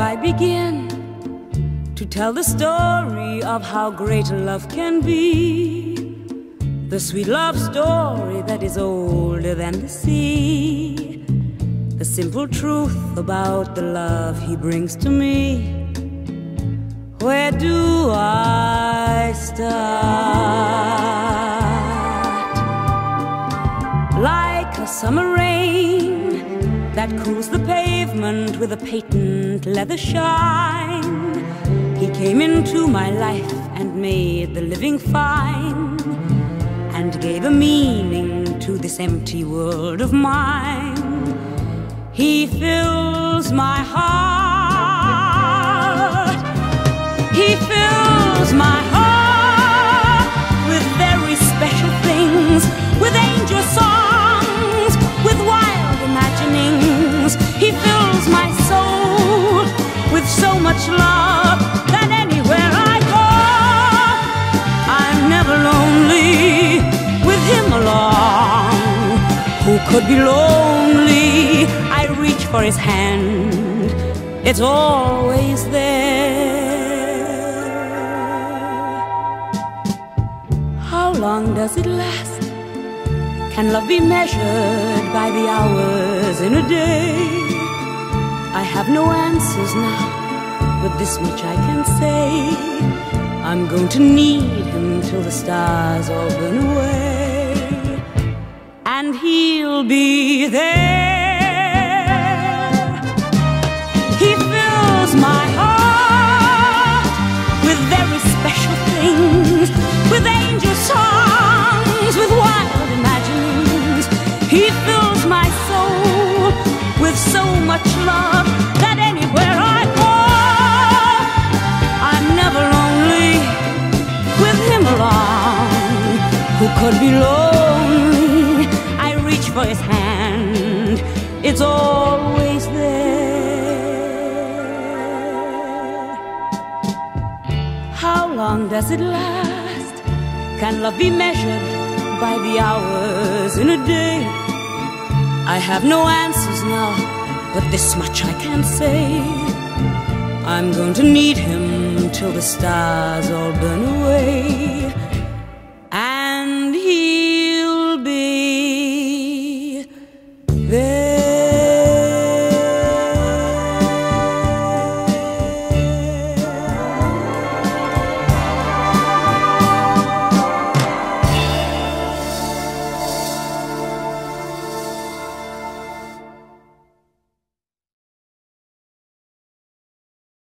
I begin to tell the story of how great love can be? The sweet love story that is older than the sea. The simple truth about the love he brings to me. Where do I start? Like a summer rain that cools the pavement with a patent leather shine, he came into my life and made the living fine, and gave a meaning to this empty world of mine. He fills my heart. He fills my heart with very special things, with angel songs, with wild imaginings. He fills my soul with so much love that anywhere I go, I'm never lonely with him along. Who could be lonely? I reach for his hand, it's always there. How long does it last? Can love be measured by the hours in a day? I have no answers now, but this much I can say: I'm going to need him till the stars all burn away, and he'll be there. He fills my heart with very special things, with angel songs, with wild imaginings. He fills my soul with so much love that anywhere I go, I'm never lonely with him along. Who could be lonely? I reach for his hand, it's always there. How long does it last? Can love be measured by the hours in a day? I have no answers now, but this much I can say: I'm going to need him till the stars all burn away,